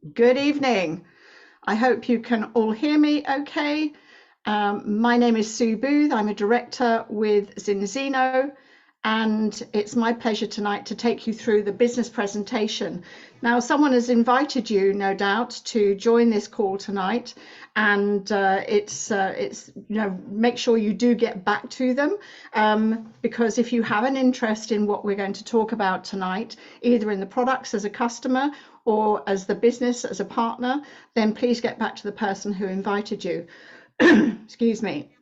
Good evening. I hope you can all hear me okay. My name is Sue Booth. I'm a director with Zinzino, and it's my pleasure tonight to take you through the business presentation. Now, someone has invited you, no doubt, to join this call tonight, and make sure you do get back to them, because if you have an interest in what we're going to talk about tonight, either in the products as a customer or as the business as a partner, then please get back to the person who invited you. Excuse me.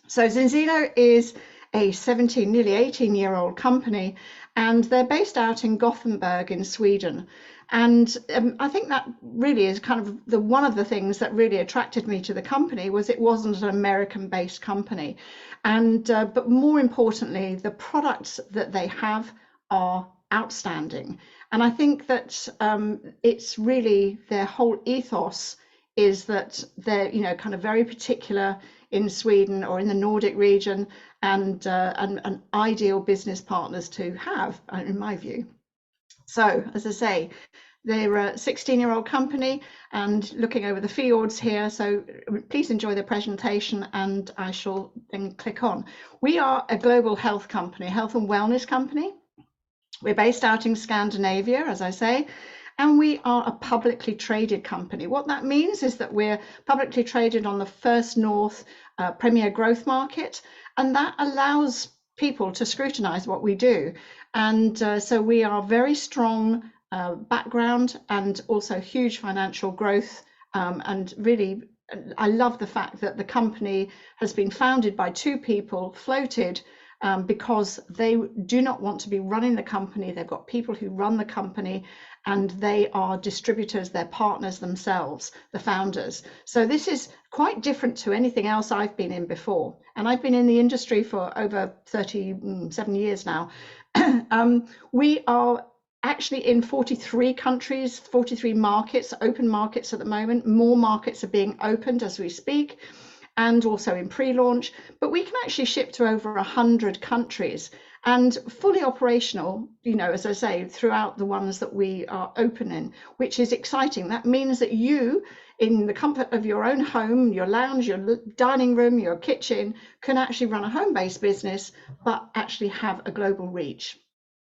So Zinzino is a 17, nearly 18-year-old company, and they're based out in Gothenburg in Sweden. And I think that really is kind of one of the things that really attracted me to the company was it wasn't an American-based company, and but more importantly, the products that they have are outstanding. And I think that it's really their whole ethos is that they're kind of very particular in Sweden or in the Nordic region, and ideal business partners to have, in my view. So, as I say, they're a 16-year-old company and looking over the fjords here. So please enjoy the presentation and I shall then click on. We are a global health company, health and wellness company. We're based out in Scandinavia, as I say, and we are a publicly traded company. What that means is that we're publicly traded on the First North Premier Growth Market, and that allows people to scrutinize what we do. And so we are very strong background and also huge financial growth. And really, I love the fact that the company has been founded by two people, floated, because they do not want to be running the company. They've got people who run the company and they are distributors, they're partners themselves, the founders. So this is quite different to anything else I've been in before. And I've been in the industry for over 37 years now. We are actually in 43 countries, 43 markets, open markets at the moment. More markets are being opened as we speak, and also in pre-launch, but we can actually ship to over 100 countries and fully operational, as I say, throughout the ones that we are open in, which is exciting. That means that you, in the comfort of your own home, your lounge, your dining room, your kitchen, can actually run a home-based business, but actually have a global reach,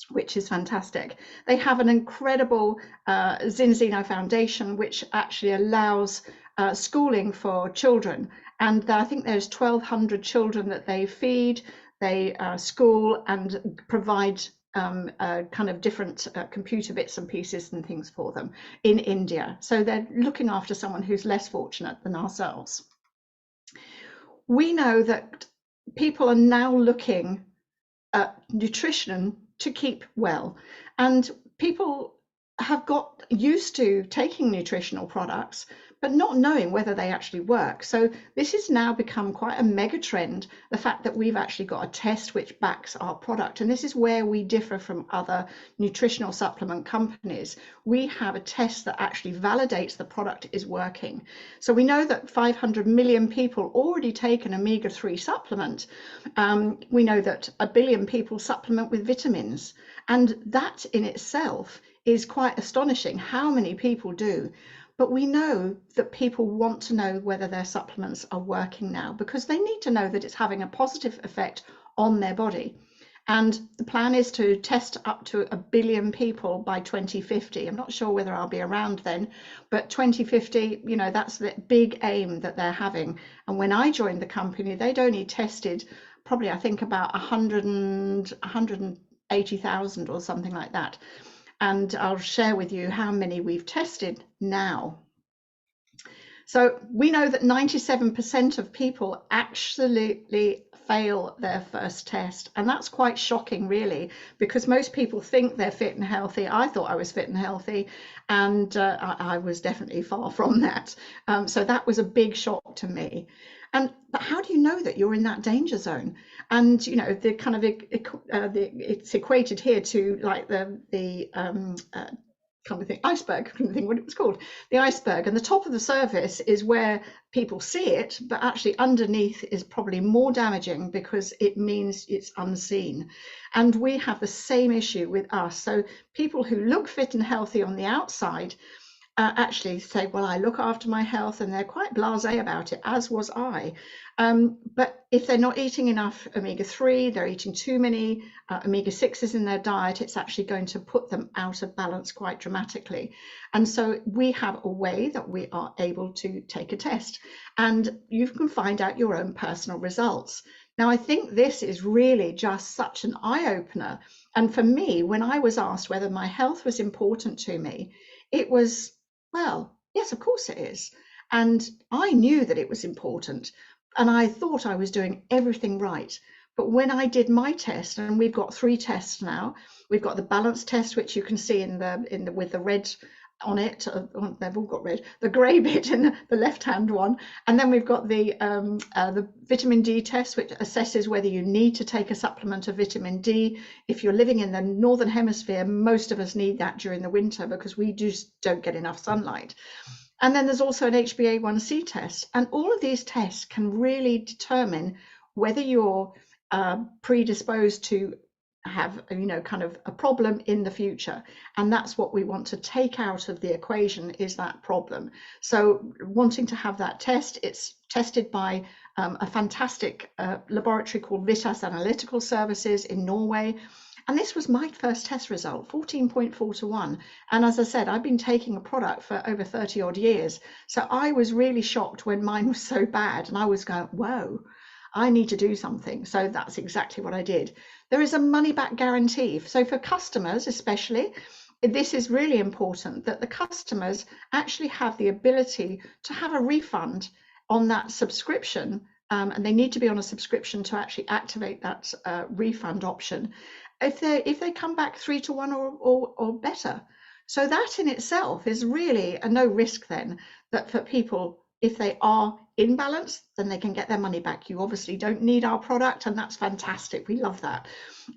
which is fantastic. They have an incredible Zinzino Foundation, which actually allows schooling for children. And I think there's 1,200 children that they feed, they school and provide kind of different computer bits and pieces and things for them in India. So they're looking after someone who's less fortunate than ourselves. We know that people are now looking at nutrition to keep well, and people have got used to taking nutritional products but not knowing whether they actually work. So this has now become quite a mega trend, the fact that we've actually got a test which backs our product. And this is where we differ from other nutritional supplement companies. We have a test that actually validates the product is working. So we know that 500 million people already take an omega-3 supplement. We know that 1 billion people supplement with vitamins. And that in itself is quite astonishing how many people do. But we know that people want to know whether their supplements are working now because they need to know that it's having a positive effect on their body. And the plan is to test up to 1 billion people by 2050. I'm not sure whether I'll be around then, but 2050, that's the big aim that they're having. And when I joined the company, they'd only tested probably, I think, about 180,000 or something like that. And I'll share with you how many we've tested now. So we know that 97% of people absolutely fail their first test. And that's quite shocking, really, because most people think they're fit and healthy. I thought I was fit and healthy, and I was definitely far from that. So that was a big shock to me. But how do you know that you're in that danger zone? And the kind of it's equated here to like the kind of thing, iceberg, couldn't think what it was called, the iceberg. And the top of the surface is where people see it, but actually underneath is probably more damaging because it means it's unseen. And we have the same issue with us. So people who look fit and healthy on the outside actually say, well, I look after my health, and they're quite blasé about it, as was I. But if they're not eating enough omega-3, they're eating too many omega-6s in their diet, it's actually going to put them out of balance quite dramatically. And so we have a way that we are able to take a test, and you can find out your own personal results. Now, I think this is really just such an eye-opener. And for me, when I was asked whether my health was important to me, it was, well, yes, of course it is. And I knew that it was important, and I thought I was doing everything right. But when I did my test, and we've got 3 tests now, we've got the balance test, which you can see in the with the red on it. They've all got red. The grey bit in the left-hand one, and then we've got the vitamin D test, which assesses whether you need to take a supplement of vitamin D. If you're living in the northern hemisphere, most of us need that during the winter because we just don't get enough sunlight. And then there's also an HbA1c test, and all of these tests can really determine whether you're predisposed to have, kind of a problem in the future. And that's what we want to take out of the equation, is that problem. So wanting to have that test, it's tested by a fantastic laboratory called Vitas Analytical Services in Norway. And this was my first test result, 14.4 to 1. And as I said, I've been taking a product for over 30 odd years. So I was really shocked when mine was so bad, and I was going, whoa, I need to do something. So that's exactly what I did. There is a money back guarantee. So for customers, especially, this is really important, that the customers actually have the ability to have a refund on that subscription. And they need to be on a subscription to actually activate that refund option if they come back 3 to 1 or better. So that in itself is really a no risk then, that for people, if they are in balance, then they can get their money back. You obviously don't need our product, and that's fantastic. We love that.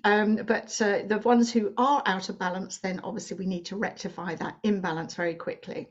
But the ones who are out of balance, then obviously we need to rectify that imbalance very quickly.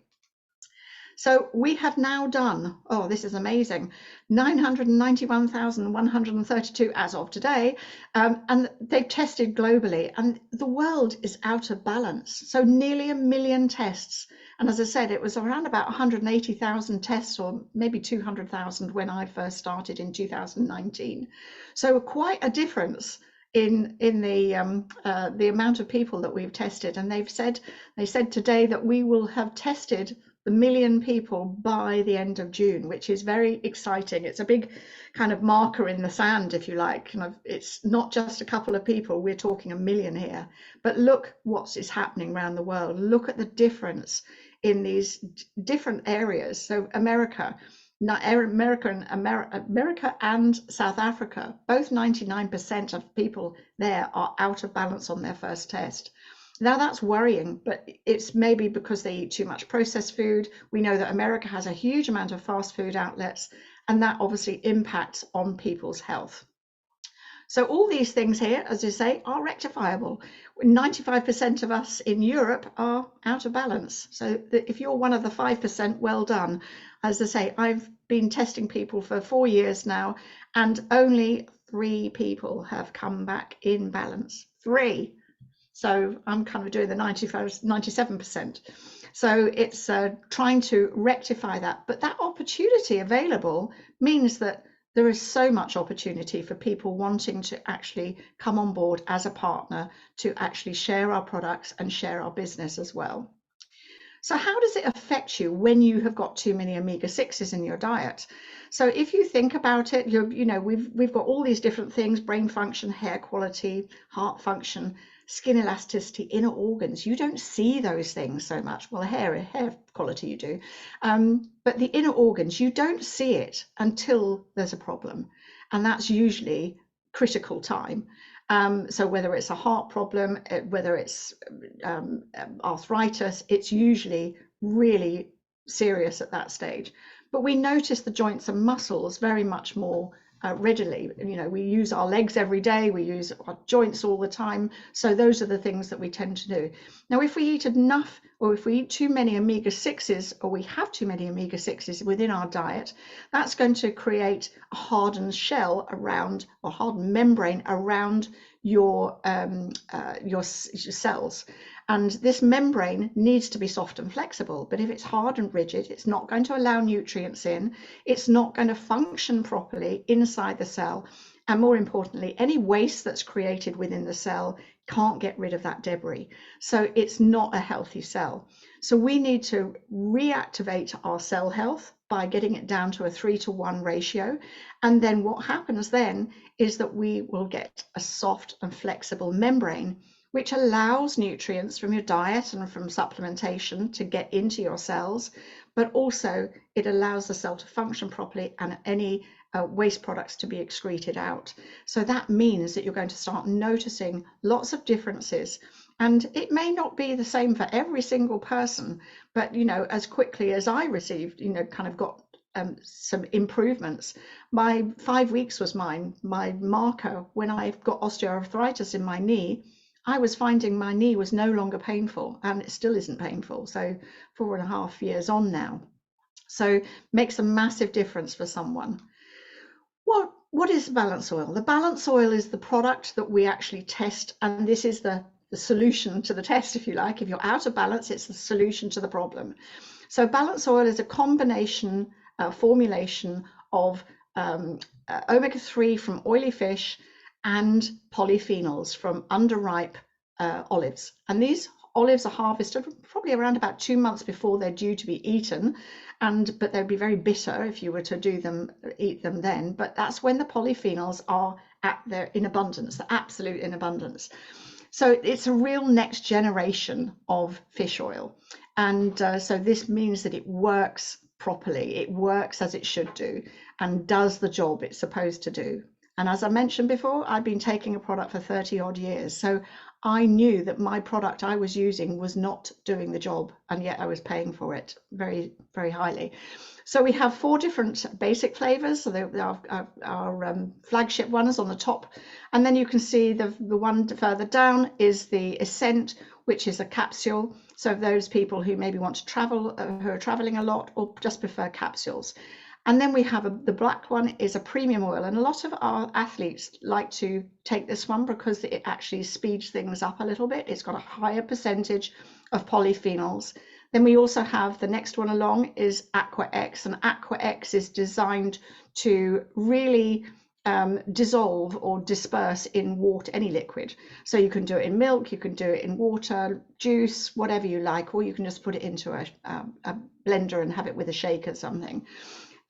So we have now done, oh, this is amazing, 991,132 as of today, and they've tested globally, and the world is out of balance. So nearly 1 million tests. And as I said, it was around about 180,000 tests, or maybe 200,000 when I first started in 2019. So quite a difference in the amount of people that we've tested. And they said today that we will have tested the 1 million people by the end of June, which is very exciting. It's a big kind of marker in the sand, if you like. It's not just a couple of people, we're talking 1 million here. But look what is happening around the world. Look at the difference in these different areas. So America and South Africa, both 99% of people there are out of balance on their first test. Now that's worrying, but it's maybe because they eat too much processed food. We know that America has a huge amount of fast food outlets, and that obviously impacts on people's health. So all these things here, as I say, are rectifiable. 95% of us in Europe are out of balance. So if you're one of the 5%, well done. As I say, I've been testing people for 4 years now, and only 3 people have come back in balance. 3. So I'm kind of doing the 97%. So it's trying to rectify that. But that opportunity available means that there is so much opportunity for people wanting to actually come on board as a partner to actually share our products and share our business as well. So how does it affect you when you have got too many omega-6s in your diet? So if you think about it, we've got all these different things: brain function, hair quality, heart function, skin elasticity, inner organs. You don't see those things so much. Well, hair quality you do, but the inner organs, you don't see it until there's a problem, and that's usually critical time. So whether it's a heart problem, whether it's arthritis, it's usually really serious at that stage. But we notice the joints and muscles very much more readily. We use our legs every day, we use our joints all the time. So those are the things that we tend to do. Now, if we eat enough, or if we eat too many omega-6s, or we have too many omega-6s within our diet, that's going to create a hardened shell around, or hardened membrane around your cells. And this membrane needs to be soft and flexible, but if it's hard and rigid, it's not going to allow nutrients in, it's not going to function properly inside the cell. And more importantly, any waste that's created within the cell can't get rid of that debris. So it's not a healthy cell. So we need to reactivate our cell health by getting it down to a 3-to-1 ratio. And then what happens then is that we will get a soft and flexible membrane, which allows nutrients from your diet and from supplementation to get into your cells, but also it allows the cell to function properly and any waste products to be excreted out. So that means that you're going to start noticing lots of differences. And it may not be the same for every single person, but, as quickly as I received, kind of got some improvements. My 5 weeks was my marker. When I got osteoarthritis in my knee, I was finding my knee was no longer painful, and it still isn't painful. So 4.5 years on now. So makes a massive difference for someone. What is the balance oil? The balance oil is the product that we actually test, and this is the solution to the test, if you like. If you're out of balance, it's the solution to the problem. So balance oil is a combination formulation of omega-3 from oily fish and polyphenols from underripe olives. And these olives are harvested probably around about 2 months before they're due to be eaten, but they'd be very bitter if you were to eat them then. But that's when the polyphenols are in abundance, the absolute in abundance. So it's a real next generation of fish oil. And so this means that it works properly, it works as it should do, and does the job it's supposed to do. And as I mentioned before, I've been taking a product for 30 odd years. So I knew that my product I was using was not doing the job, and yet I was paying for it very, very highly. So we have 4 different basic flavors. So our flagship one is on the top. And then you can see the one further down is the Ascent, which is a capsule. So those people who maybe want to travel, who are traveling a lot, or just prefer capsules. And then we have the black one is a premium oil, and a lot of our athletes like to take this one because it actually speeds things up a little bit. It's got a higher percentage of polyphenols. Then we also have the next one along is Aqua X, and Aqua X is designed to really dissolve or disperse in water, any liquid. So you can do it in milk, you can do it in water, juice, whatever you like, or you can just put it into a blender and have it with a shake or something.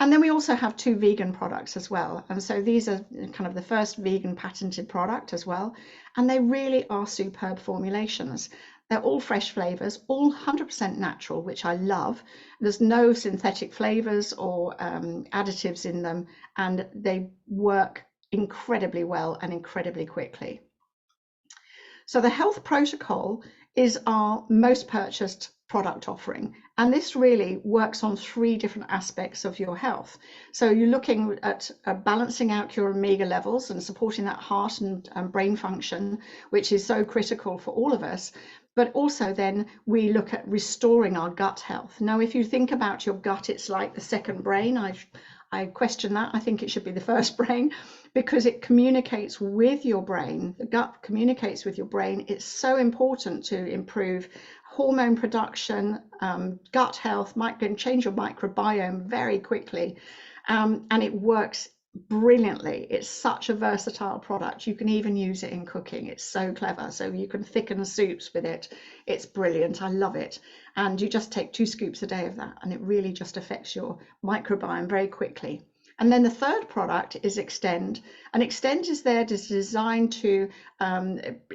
And then we also have 2 vegan products as well. And so these are kind of the first vegan patented product as well. And they really are superb formulations. They're all fresh flavors, all 100% natural, which I love. There's no synthetic flavors or additives in them, and they work incredibly well and incredibly quickly. So the Health Protocol is our most purchased product offering, and this really works on 3 different aspects of your health. So you're looking at balancing out your omega levels and supporting that heart and brain function, which is so critical for all of us. But also then we look at restoring our gut health. Now, if you think about your gut, it's like the second brain. I question that. I think it should be the first brain, because it communicates with your brain. The gut communicates with your brain. It's so important to improve hormone production, gut health, can change your microbiome very quickly, and it works brilliantly. It's such a versatile product. You can even use it in cooking. It's so clever. So you can thicken soups with it. It's brilliant. I love it. And you just take 2 scoops a day of that, and it really just affects your microbiome very quickly. And then the third product is Extend, and Extend is designed to,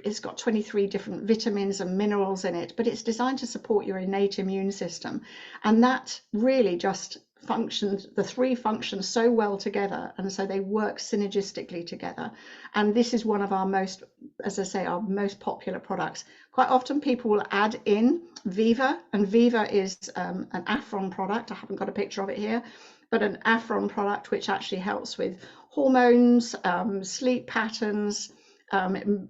it's got 23 different vitamins and minerals in it, but it's designed to support your innate immune system. And that really just functions, the 3 function so well together, and so they work synergistically together. And this is one of our most, as I say, our most popular products. Quite often people will add in Viva, and Viva is an Aphron product. I haven't got a picture of it here, but an Aphron product which actually helps with hormones, sleep patterns,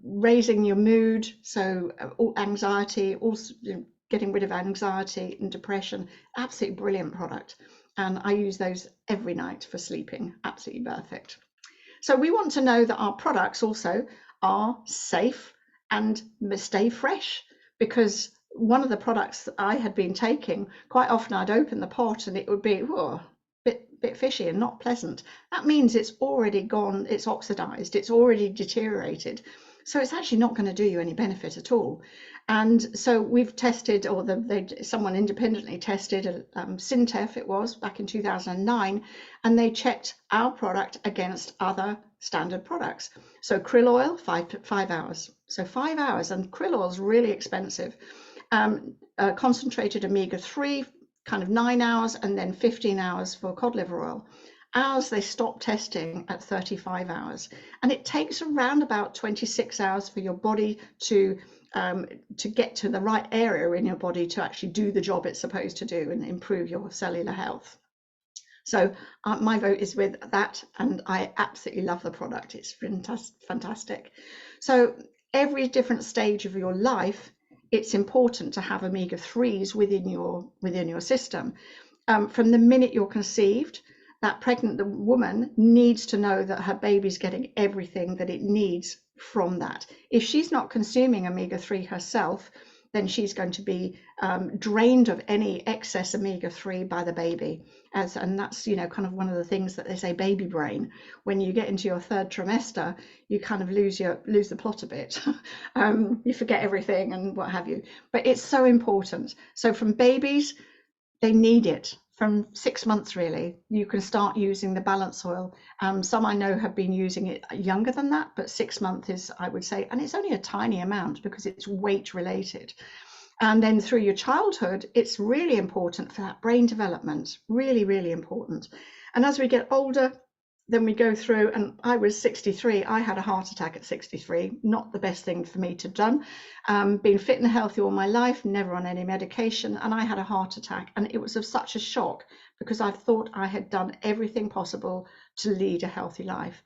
raising your mood, so anxiety, also getting rid of anxiety and depression. Absolutely brilliant product. And I use those every night for sleeping. Absolutely perfect. So we want to know that our products also are safe and stay fresh, because one of the products that I had been taking, quite often I'd open the pot and it would be, whoa, bit fishy and not pleasant. That means it's already gone, it's oxidized, it's already deteriorated. So it's actually not going to do you any benefit at all. And so we've tested, or someone independently tested, Syntef it was, back in 2009, and they checked our product against other standard products. So krill oil, 5 hours. So 5 hours, and krill oil is really expensive. Concentrated omega-3, kind of 9 hours, and then 15 hours for cod liver oil. Ours, they stopped testing at 35 hours. And it takes around about 26 hours for your body to get to the right area in your body to actually do the job it's supposed to do and improve your cellular health. So my vote is with that, and I absolutely love the product. It's fantastic. So every different stage of your life, it's important to have omega-3s within your system. From the minute you're conceived, that pregnant woman needs to know that her baby's getting everything that it needs from that. If she's not consuming omega-3 herself, then she's going to be drained of any excess omega-3 by the baby. And that's, kind of one of the things that they say, baby brain. When you get into your third trimester, you kind of lose the plot a bit. You forget everything and what have you. But it's so important. So from babies, they need it. From 6 months, really, you can start using the balance oil. Some I know have been using it younger than that, but 6 months is, I would say, and it's only a tiny amount because it's weight related. And then through your childhood, it's really important for that brain development, really, really important. And as we get older, then we go through, and I was 63, I had a heart attack at 63, not the best thing for me to have done. Been fit and healthy all my life, never on any medication, and I had a heart attack, and it was of such a shock because I thought I had done everything possible to lead a healthy life.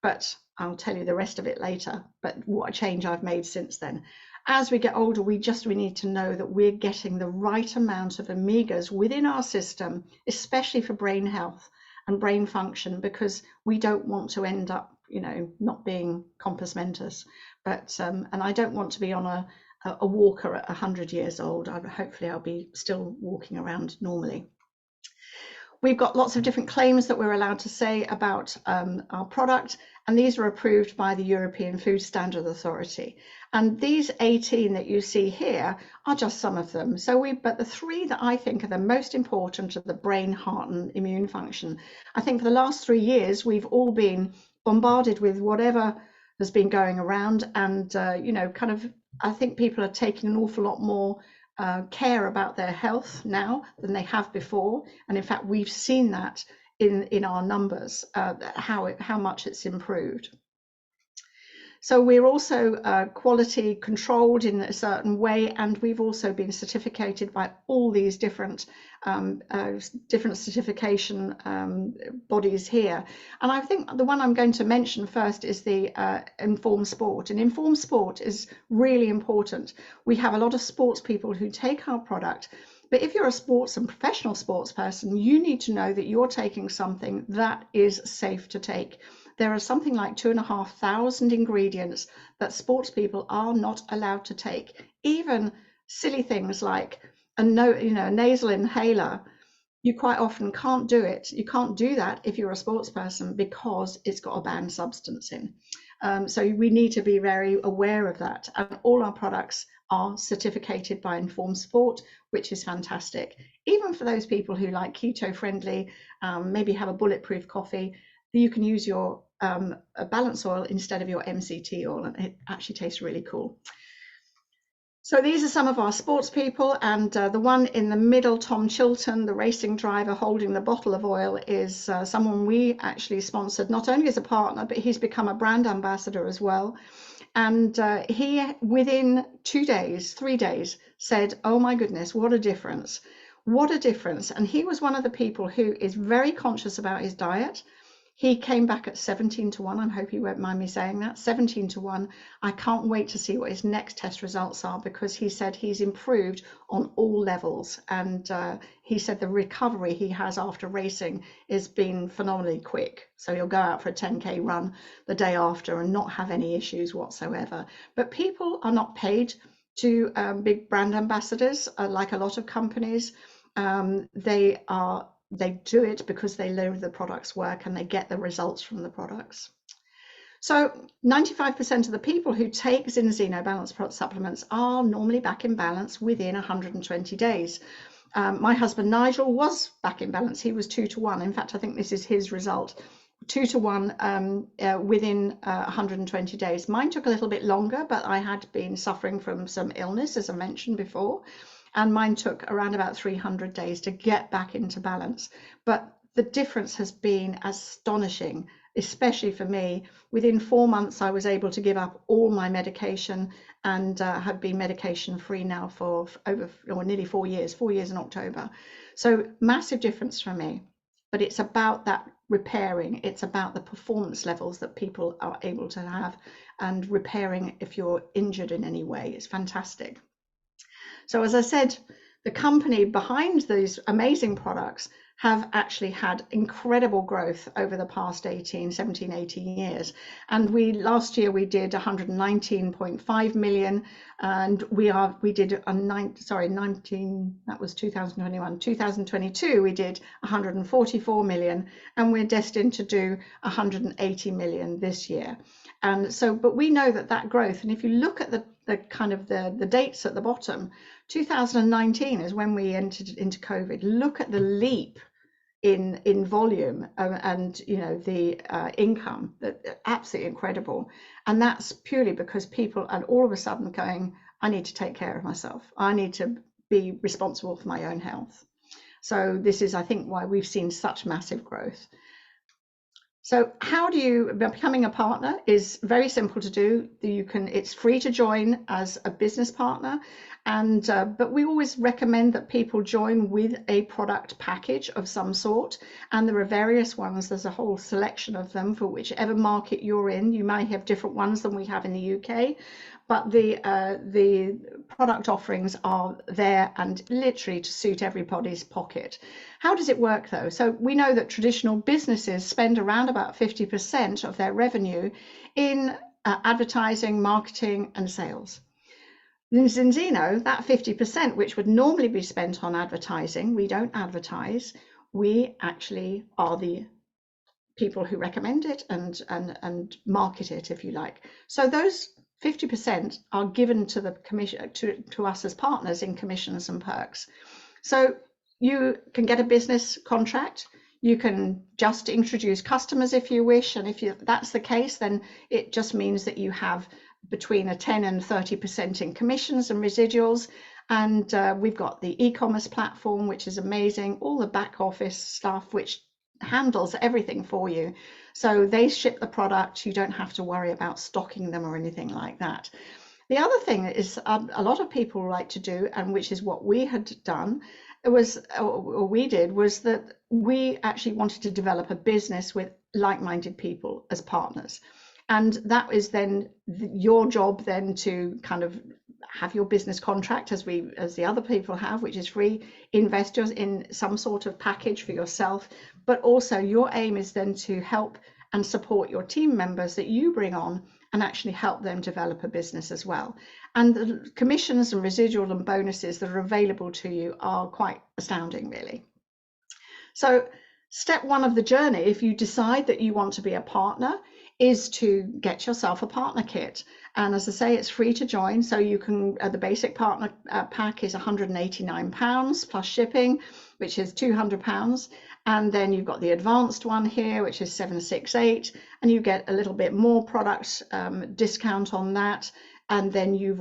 But I'll tell you the rest of it later, but what a change I've made since then. As we get older, we need to know that we're getting the right amount of omegas within our system, especially for brain health and brain function, because we don't want to end up, not being compos mentis. But and I don't want to be on a walker at 100 years old. Hopefully I'll be still walking around normally. We've got lots of different claims that we're allowed to say about our product, and these are approved by the European Food Standard Authority. And these 18 that you see here are just some of them. But the 3 that I think are the most important are the brain, heart, and immune function. I think for the last 3 years, we've all been bombarded with whatever has been going around, and I think people are taking an awful lot more care about their health now than they have before, and in fact we've seen that in our numbers, how much it's improved. So we're also quality controlled in a certain way, and we've also been certificated by all these different certification bodies here. And I think the one I'm going to mention first is the Informed Sport. And Informed Sport is really important. We have a lot of sports people who take our product, but if you're a sports and professional sports person, you need to know that you're taking something that is safe to take. There are something like 2,500 ingredients that sports people are not allowed to take. Even silly things like a nasal inhaler, you quite often can't do it. You can't do that if you're a sports person because it's got a banned substance in. So we need to be very aware of that. And all our products are certificated by Informed Sport, which is fantastic. Even for those people who like keto friendly, maybe have a bulletproof coffee, you can use your balance oil instead of your MCT oil, and it actually tastes really cool. So these are some of our sports people, and the one in the middle, Tom Chilton, the racing driver holding the bottle of oil, is someone we actually sponsored, not only as a partner, but he's become a brand ambassador as well. And he, within 3 days, said, oh my goodness, what a difference. What a difference. And he was one of the people who is very conscious about his diet. He came back at 17 to 1. I hope he won't mind me saying that. 17 to 1. I can't wait to see what his next test results are, because he said he's improved on all levels. And he said the recovery he has after racing has been phenomenally quick. So he'll go out for a 10K run the day after and not have any issues whatsoever. But people are not paid to big brand ambassadors, like a lot of companies. They do it because they know the products work and they get the results from the products. So 95% of the people who take Zinzino Balance supplements are normally back in balance within 120 days. My husband Nigel was back in balance. He was 2 to 1. In fact, I think this is his result. 2 to 1 within 120 days. Mine took a little bit longer, but I had been suffering from some illness, as I mentioned before, and mine took around about 300 days to get back into balance. But the difference has been astonishing, especially for me. Within 4 months, I was able to give up all my medication and have been medication free now for over nearly 4 years, 4 years in October. So massive difference for me. But it's about that repairing. It's about the performance levels that people are able to have, and repairing if you're injured in any way. It's fantastic. So as I said, the company behind these amazing products have actually had incredible growth over the past 17, 18 years. And last year we did 119.5 million, and we did that was 2021. 2022 we did 144 million, and we're destined to do 180 million this year. And so, but we know that growth, and if you look at the kind of the dates at the bottom, 2019 is when we entered into COVID. Look at the leap in volume and the income. That absolutely incredible. And that's purely because people are all of a sudden going, I need to take care of myself. I need to be responsible for my own health. So this is, I think, why we've seen such massive growth. So how do you, becoming a partner is very simple to do. It's free to join as a business partner, and but we always recommend that people join with a product package of some sort, and there are various ones. There's a whole selection of them for whichever market you're in. You may have different ones than we have in the UK, but the product offerings are there and literally to suit everybody's pocket. How does it work though? So we know that traditional businesses spend around about 50% of their revenue in advertising, marketing and sales. In Zinzino, that 50%, which would normally be spent on advertising, we don't advertise. We actually are the people who recommend it and market it, if you like. So those 50% are given to the commission, to us as partners, in commissions and perks. So you can get a business contract. You can just introduce customers if you wish, and if that's the case, then it just means that you have between a 10 and 30% in commissions and residuals. And we've got the e-commerce platform, which is amazing, all the back office stuff which handles everything for you. So they ship the product, you don't have to worry about stocking them or anything like that. The other thing is a lot of people like to do, and which is what we had done, was that we actually wanted to develop a business with like-minded people as partners. And that is then your job then to kind of have your business contract as the other people have, which is free, invest in some sort of package for yourself, but also your aim is then to help and support your team members that you bring on and actually help them develop a business as well. And the commissions and residual and bonuses that are available to you are quite astounding, really. So step one of the journey, if you decide that you want to be a partner, is to get yourself a partner kit. And as I say, it's free to join. So you can, the basic partner pack is £189 plus shipping, which is £200. And then you've got the advanced one here, which is 768, and you get a little bit more product discount on that. And then you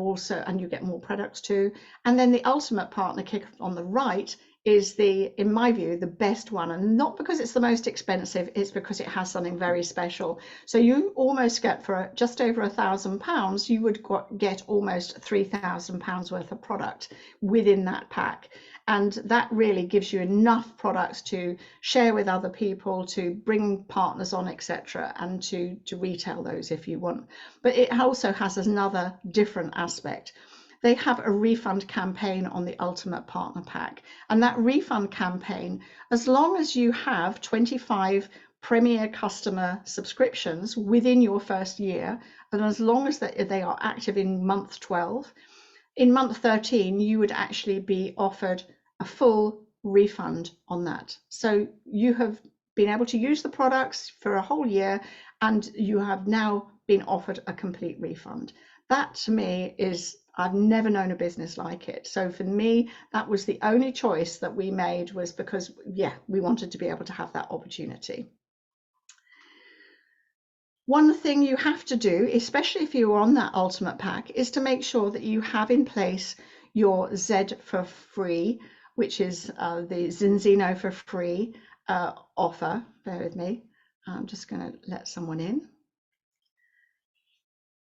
get more products too. And then the ultimate partner kit on the right is in my view, the best one, and not because it's the most expensive, it's because it has something very special. So you almost get, for just over £1,000, you would get almost £3,000 worth of product within that pack. And that really gives you enough products to share with other people, to bring partners on, etc., and to retail those if you want. But it also has another different aspect. They have a refund campaign on the Ultimate Partner Pack. And that refund campaign, as long as you have 25 Premier customer subscriptions within your first year, and as long as they are active in month 12, in month 13, you would actually be offered a full refund on that. So you have been able to use the products for a whole year, and you have now been offered a complete refund. That to me is, I've never known a business like it. So for me, that was the only choice that we made, was because, yeah, we wanted to be able to have that opportunity. One thing you have to do, especially if you're on that ultimate pack, is to make sure that you have in place your Z for free, which is the Zinzino for free offer. Bear with me. I'm just going to let someone in.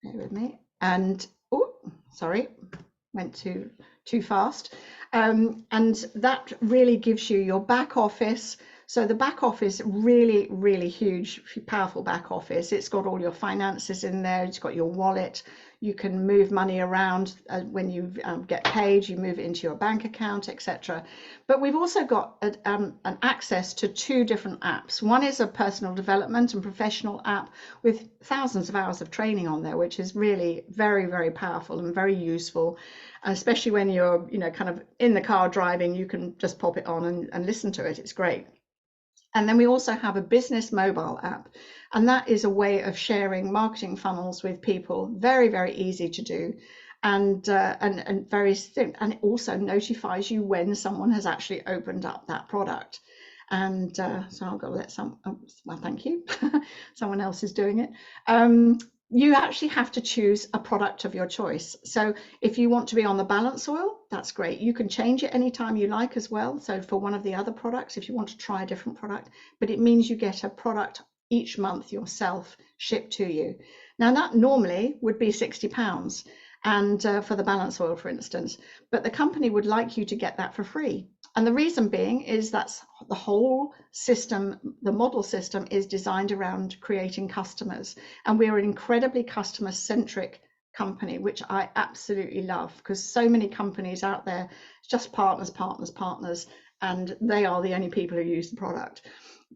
Bear with me. And, oh, sorry, went too fast. And that really gives you your back office. So the back office, really, really huge, powerful back office. It's got all your finances in there. It's got your wallet. You can move money around when you get paid. You move it into your bank account, etc. But we've also got an access to 2 different apps. One is a personal development and professional app with thousands of hours of training on there, which is really very, very powerful and very useful. Especially when you're, kind of in the car driving, you can just pop it on and listen to it. It's great. And then we also have a business mobile app, and that is a way of sharing marketing funnels with people. Very, very easy to do, and very simple. And it also notifies you when someone has actually opened up that product. And so I'll go let well, thank you. Someone else is doing it. You actually have to choose a product of your choice. So if you want to be on the balance oil, that's great. You can change it anytime you like as well. So for one of the other products, if you want to try a different product, but it means you get a product each month yourself shipped to you. Now that normally would be £60, and for the balance oil, for instance, but the company would like you to get that for free. And the reason being is that's the whole system, the model system is designed around creating customers. And we're an incredibly customer-centric company, which I absolutely love, because so many companies out there, it's just partners, and they are the only people who use the product.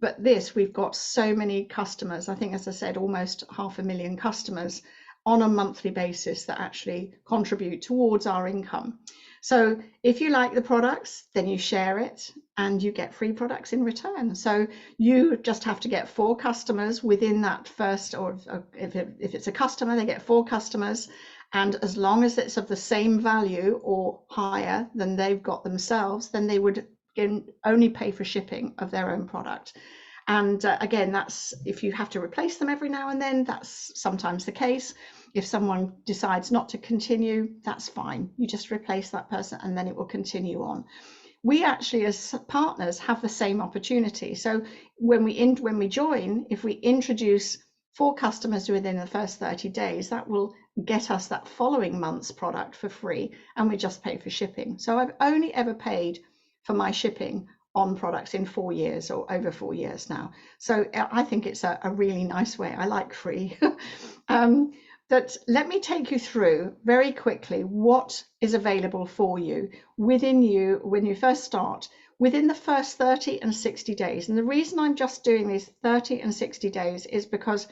But this, we've got so many customers, I think, as I said, almost 500,000 customers on a monthly basis that actually contribute towards our income. So if you like the products, then you share it and you get free products in return. So you just have to get 4 customers within that first, or if it's a customer, they get 4 customers. And as long as it's of the same value or higher than they've got themselves, then they would only pay for shipping of their own product. And again, that's if you have to replace them every now and then, that's sometimes the case. If someone decides not to continue, that's fine. You just replace that person and then it will continue on. We actually, as partners, have the same opportunity. So when we join, if we introduce 4 customers within the first 30 days, that will get us that following month's product for free, and we just pay for shipping. So I've only ever paid for my shipping on products in 4 years, or over 4 years now. So I think it's a really nice way. I like free. But let me take you through very quickly what is available for you within you when you first start, within the first 30 and 60 days. And the reason I'm just doing these 30 and 60 days is because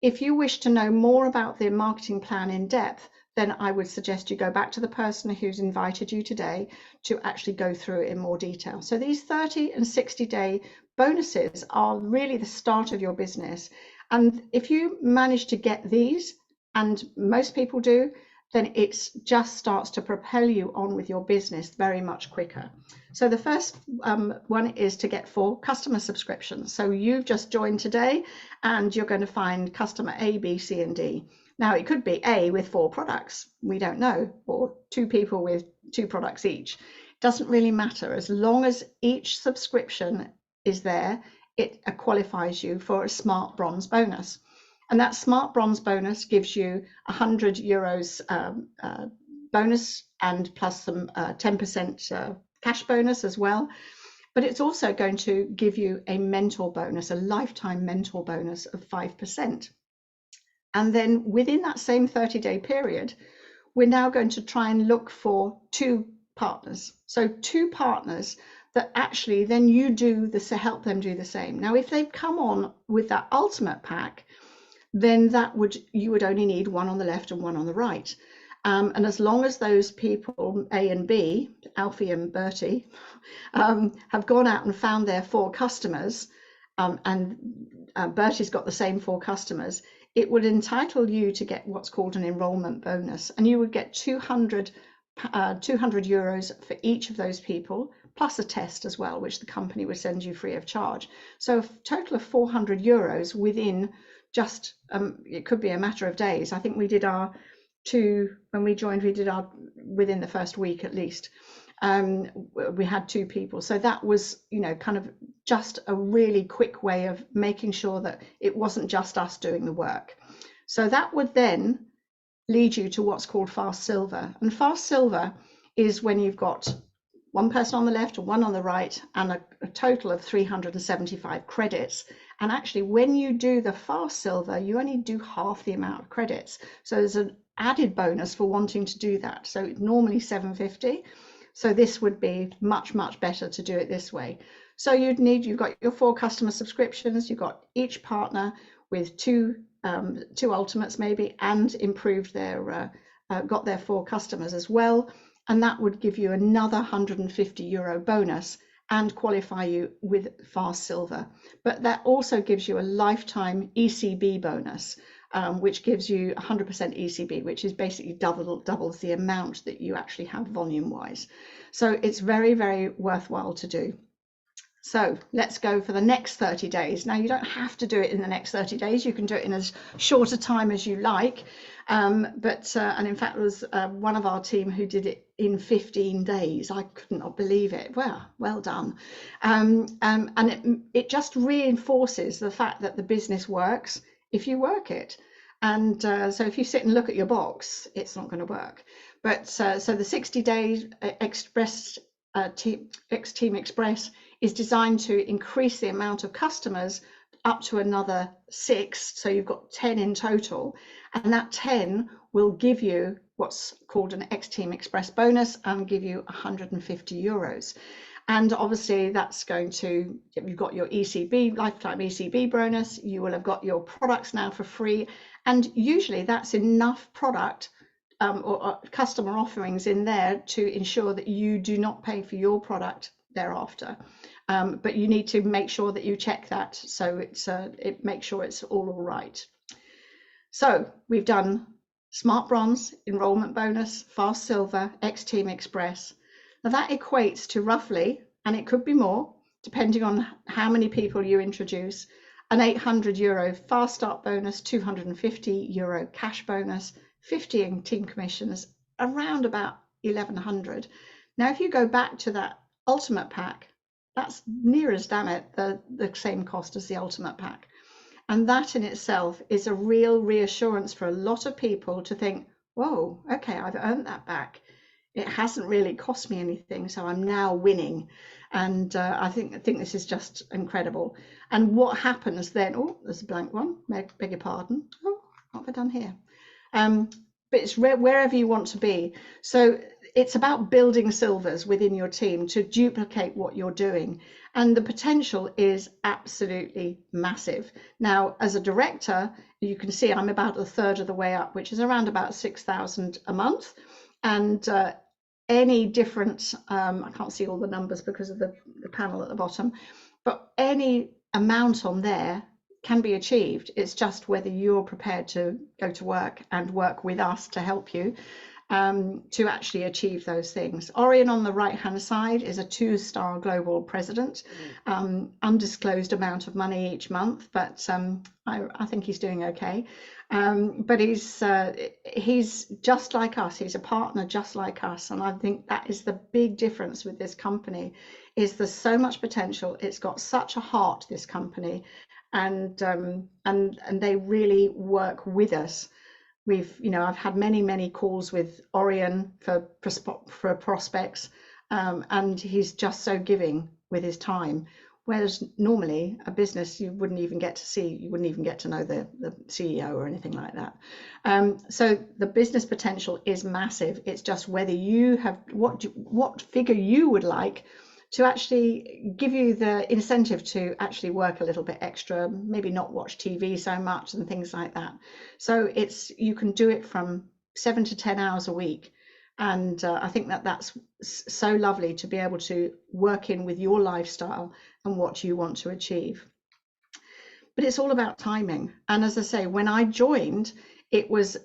if you wish to know more about the marketing plan in depth, then I would suggest you go back to the person who's invited you today to actually go through it in more detail. So these 30 and 60 day bonuses are really the start of your business. And if you manage to get these, and most people do, then it just starts to propel you on with your business very much quicker. So the first one is to get 4 customer subscriptions. So you've just joined today and you're going to find customer A, B, C, and D. Now it could be A with 4 products, we don't know, or 2 people with 2 products each. Doesn't really matter, as long as each subscription is there, it qualifies you for a Smart Bronze bonus. And that Smart Bronze bonus gives you €100 bonus, and plus some 10% cash bonus as well. But it's also going to give you a mentor bonus, a lifetime mentor bonus of 5%. And then within that same 30-day period, we're now going to try and look for 2 partners. So 2 partners that actually then you do this to help them do the same. Now, if they've come on with that ultimate pack, then you would only need 1 on the left and 1 on the right. And as long as those people, A and B, Alfie and Bertie, have gone out and found their 4 customers, and Bertie's got the same 4 customers, it would entitle you to get what's called an enrollment bonus, and you would get 200 euros for each of those people, plus a test as well, which the company would send you free of charge. So a total of 400 euros within just, it could be a matter of days. I think we did our 2, when we joined, we did our, within the first week at least. We had 2 people. So that was, you know, kind of just a really quick way of making sure that it wasn't just us doing the work. So that would then lead you to what's called Fast Silver. And Fast Silver is when you've got 1 person on the left and 1 on the right, and a total of 375 credits. And actually, when you do the Fast Silver, you only do half the amount of credits. So there's an added bonus for wanting to do that. So normally 750. So this would be much, much better to do it this way. So you've got your 4 customer subscriptions, you've got each partner with 2 ultimates maybe, and improved their, got their 4 customers as well. And that would give you another 150 euro bonus and qualify you with Fast Silver. But that also gives you a lifetime ECB bonus, which gives you 100% ECB, which is basically doubles the amount that you actually have volume wise. So it's very, very worthwhile to do. So let's go for the next 30 days. Now, you don't have to do it in the next 30 days. You can do it in as short a time as you like. And in fact, there was one of our team who did it in 15 days. I could not believe it. Well done. And it just reinforces the fact that the business works if you work it. And so if you sit and look at your box, it's not going to work. But so the 60 days Express, X-Team Express is designed to increase the amount of customers up to another 6. So you've got 10 in total. And that 10 will give you what's called an X-Team Express bonus and give you 150 euros. And obviously that's going to, you've got your ECB, lifetime ECB bonus, you will have got your products now for free. And usually that's enough product or customer offerings in there to ensure that you do not pay for your product thereafter. But you need to make sure that you check that, so it makes sure it's all right. So we've done Smart Bronze, enrollment bonus, Fast Silver, X-Team Express. Now that equates to roughly, and it could be more, depending on how many people you introduce, an 800 euro fast start bonus, 250 euro cash bonus, 50 in team commissions, around about 1100. Now, if you go back to that ultimate pack, that's near as damn it the same cost as the ultimate pack. And that in itself is a real reassurance for a lot of people to think, whoa, okay, I've earned that back. It hasn't really cost me anything, so I'm now winning. And I think this is just incredible. And what happens then? Oh, there's a blank one. Beg your pardon. Oh, what have I done here? But it's wherever you want to be. So it's about building silvers within your team to duplicate what you're doing. And the potential is absolutely massive. Now, as a director, you can see I'm about a third of the way up, which is around about 6,000 a month. And any different, I can't see all the numbers because of the panel at the bottom, but any amount on there can be achieved. It's just whether you're prepared to go to work and work with us to help you to actually achieve those things. Orion on the right hand side is a 2-star global president, undisclosed amount of money each month, but I think he's doing okay. But he's just like us. He's a partner just like us, and I think that is the big difference with this company. Is there's so much potential. It's got such a heart, this company, and they really work with us. I've had many calls with Orion for prospects, and he's just so giving with his time. Whereas normally a business you wouldn't even get to see, you wouldn't even get to know the CEO or anything like that. So the business potential is massive. It's just whether you have what figure you would like to actually give you the incentive to actually work a little bit extra, maybe not watch TV so much and things like that. So you can do it from 7 to 10 hours a week. And I think that that's so lovely to be able to work in with your lifestyle and what you want to achieve. But it's all about timing. And as I say, when I joined, it was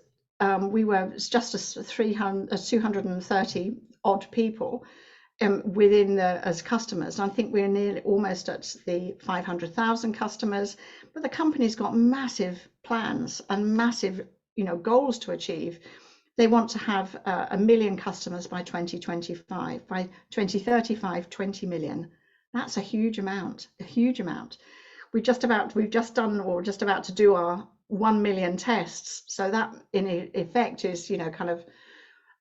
we were just 230 odd people within as customers. And I think we're nearly almost at the 500,000 customers. But the company's got massive plans and massive, goals to achieve. They want to have 1 million customers by 2025. By 2035, 20 million. That's a huge amount. A huge amount. We've just about to do our 1 million tests. So that in effect is, kind of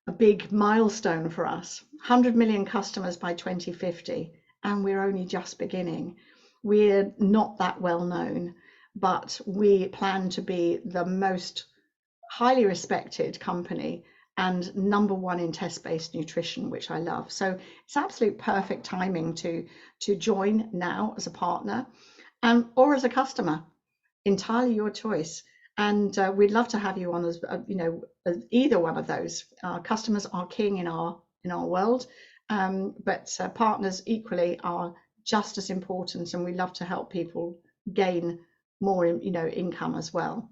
a big milestone for us. 100 million customers by 2050, and we're only just beginning. We're not that well known, but we plan to be the most highly respected company and number one in test-based nutrition, which I love. So it's absolute perfect timing to join now as a partner. Or as a customer, entirely your choice. And we'd love to have you on as either one of those. Our customers are king in our world, but partners equally are just as important, and we love to help people gain more, income as well.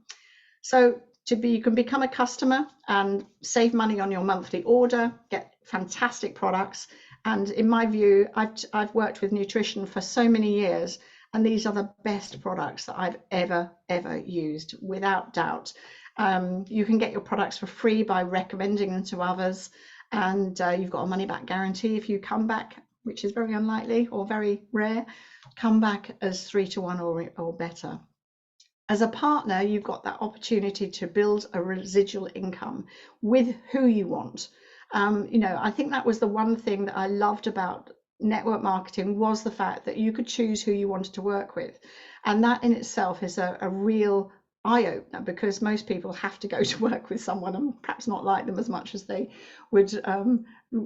So you can become a customer and save money on your monthly order, get fantastic products. And in my view, I've worked with nutrition for so many years. And these are the best products that I've ever used, without doubt. You can get your products for free by recommending them to others. And you've got a money back guarantee if you come back, which is very unlikely or very rare, come back as 3 to 1 or better. As a partner, you've got that opportunity to build a residual income with who you want. I think that was the one thing that I loved about network marketing, was the fact that you could choose who you wanted to work with. And that in itself is a real eye-opener, because most people have to go to work with someone and perhaps not like them as much as they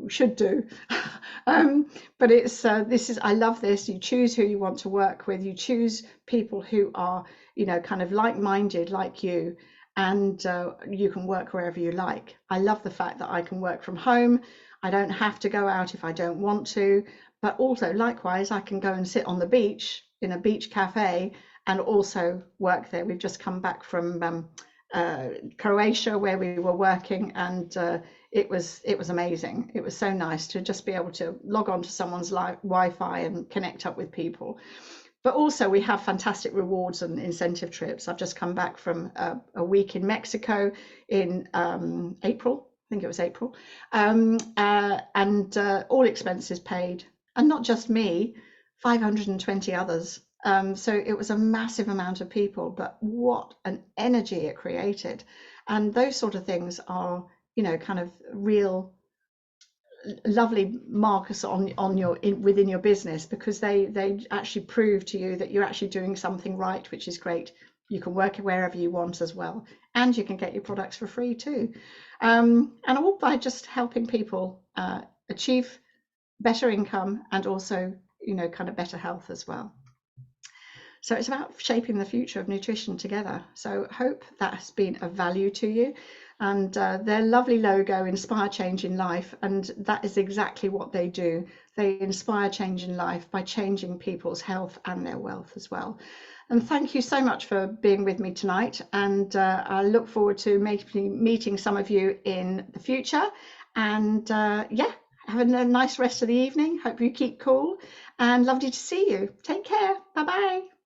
should do. But I love this. You choose who you want to work with. You choose people who are, kind of like-minded like you, and you can work wherever you like. I love the fact that I can work from home. I don't have to go out if I don't want to, but also likewise, I can go and sit on the beach in a beach cafe and also work there. We've just come back from Croatia, where we were working, and it was amazing. It was so nice to just be able to log on to someone's Wi-Fi and connect up with people. But also we have fantastic rewards and incentive trips. I've just come back from a week in Mexico in April. I think it was April, and all expenses paid, and not just me, 520 others. So it was a massive amount of people, but what an energy it created. And those sort of things are, kind of real lovely markers within your business, because they actually prove to you that you're actually doing something right, which is great. You can work wherever you want as well, and you can get your products for free too. And all by just helping people achieve better income and also, kind of better health as well. So it's about shaping the future of nutrition together. So hope that has been of value to you. And their lovely logo, Inspire Change in Life, and that is exactly what they do. They inspire change in life by changing people's health and their wealth as well. And thank you so much for being with me tonight. And I look forward to meeting some of you in the future. And yeah, have a nice rest of the evening. Hope you keep cool, and lovely to see you. Take care. Bye-bye.